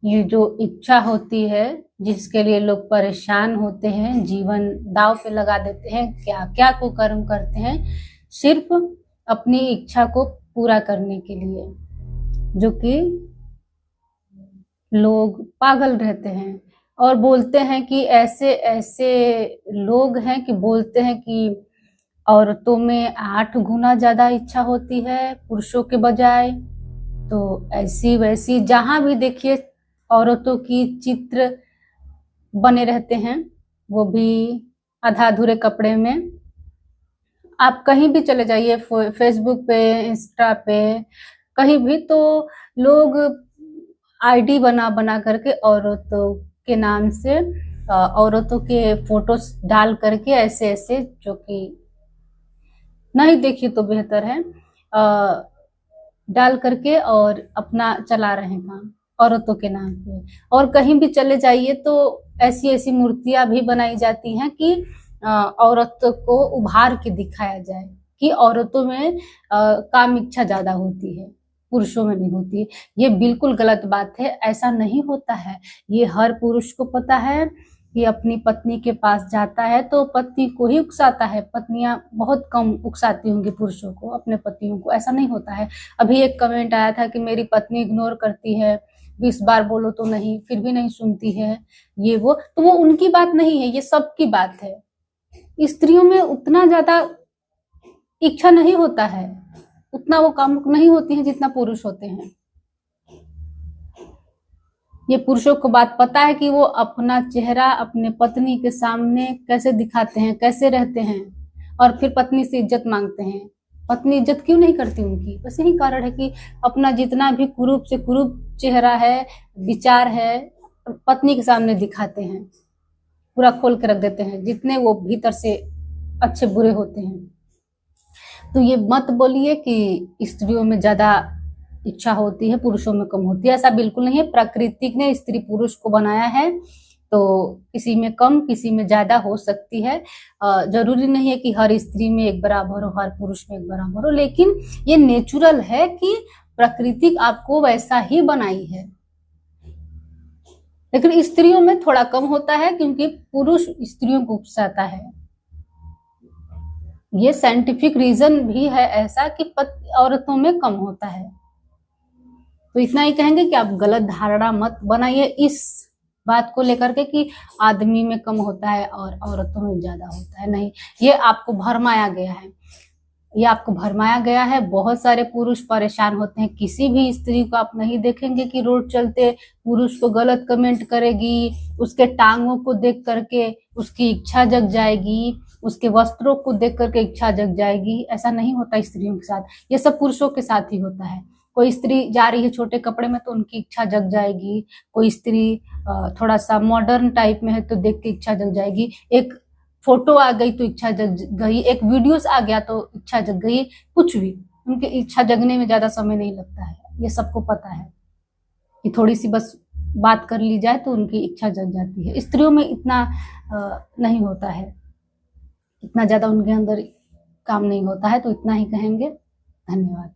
ये जो इच्छा होती है, जिसके लिए लोग परेशान होते हैं, जीवन दांव पे लगा देते हैं, क्या क्या कुकर्म करते हैं, सिर्फ अपनी इच्छा को पूरा करने के लिए, जो कि लोग पागल रहते हैं और बोलते हैं कि ऐसे ऐसे लोग हैं कि बोलते हैं कि औरतों में 8 गुना ज्यादा इच्छा होती है पुरुषों के बजाय। तो ऐसी वैसी जहां भी देखिए औरतों की चित्र बने रहते हैं, वो भी आधा अधूरे कपड़े में। आप कहीं भी चले जाइए, फेसबुक पे, इंस्टा पे, कहीं भी, तो लोग आईडी बना बना करके औरतों के नाम से औरतों के फोटोज डाल करके ऐसे ऐसे, जो कि नहीं देखिए तो बेहतर है, डाल करके और अपना चला रहे हैं काम औरतों के नाम पे। और कहीं भी चले जाइए तो ऐसी ऐसी मूर्तियां भी बनाई जाती हैं कि औरत को उभार के दिखाया जाए कि औरतों में काम इच्छा ज्यादा होती है, पुरुषों में नहीं होती। ये बिल्कुल गलत बात है, ऐसा नहीं होता है। ये हर पुरुष को पता है कि अपनी पत्नी के पास जाता है तो पत्नी को ही उकसाता है। पत्नियां बहुत कम उकसाती होंगी पुरुषों को, अपने पतियों को, ऐसा नहीं होता है। अभी एक कमेंट आया था कि मेरी पत्नी इग्नोर करती है, 20 बार बोलो तो नहीं, फिर भी नहीं सुनती है, ये वो। तो वो उनकी बात नहीं है, ये सबकी बात है। स्त्रियों में उतना ज्यादा इच्छा नहीं होता है, उतना वो कामुक नहीं होती है जितना पुरुष होते हैं। ये पुरुषों को बात पता है कि वो अपना चेहरा अपने पत्नी के सामने कैसे दिखाते हैं, कैसे रहते हैं, और फिर पत्नी से इज्जत मांगते हैं। पत्नी इज्जत क्यों नहीं करती उनकी? बस यही कारण है कि अपना जितना भी कुरूप से कुरूप चेहरा है, विचार है, पत्नी के सामने दिखाते हैं, पूरा खोल के रख देते हैं, जितने वो भीतर से अच्छे बुरे होते हैं। तो ये मत बोलिए कि स्त्रियों में ज्यादा इच्छा होती है, पुरुषों में कम होती है, ऐसा बिल्कुल नहीं है। प्रकृति ने स्त्री पुरुष को बनाया है, तो किसी में कम किसी में ज्यादा हो सकती है। जरूरी नहीं है कि हर स्त्री में एक बराबर हो, हर पुरुष में एक बराबर हो, लेकिन ये नेचुरल है कि प्रकृति आपको वैसा ही बनाई है। लेकिन स्त्रियों में थोड़ा कम होता है क्योंकि पुरुष स्त्रियों को उकसाता है। ये साइंटिफिक रीजन भी है ऐसा कि औरतों में कम होता है। तो इतना ही कहेंगे कि आप गलत धारणा मत बनाइए इस बात को लेकर के कि आदमी में कम होता है और औरतों में ज्यादा होता है। नहीं, ये आपको भरमाया गया है, ये आपको भरमाया गया है। बहुत सारे पुरुष परेशान होते हैं। किसी भी स्त्री को आप नहीं देखेंगे कि रोड चलते पुरुष को गलत कमेंट करेगी, उसके टांगों को देख करके उसकी इच्छा जग जाएगी, उसके वस्त्रों को देख करके इच्छा जग जाएगी। ऐसा नहीं होता स्त्रियों के साथ, ये सब पुरुषों के साथ ही होता है। कोई स्त्री जा रही है छोटे कपड़े में तो उनकी इच्छा जग जाएगी, कोई स्त्री थोड़ा सा मॉडर्न टाइप में है तो देख के इच्छा जग जाएगी, एक फोटो आ गई तो इच्छा जग गई, एक वीडियोस आ गया तो इच्छा जग गई। कुछ भी, उनकी इच्छा जगने में ज्यादा समय नहीं लगता है, ये सबको पता है कि थोड़ी सी बस बात कर ली जाए तो उनकी इच्छा जग जाती है। स्त्रियों में इतना नहीं होता है, इतना ज्यादा उनके अंदर काम नहीं होता है। तो इतना ही कहेंगे। धन्यवाद।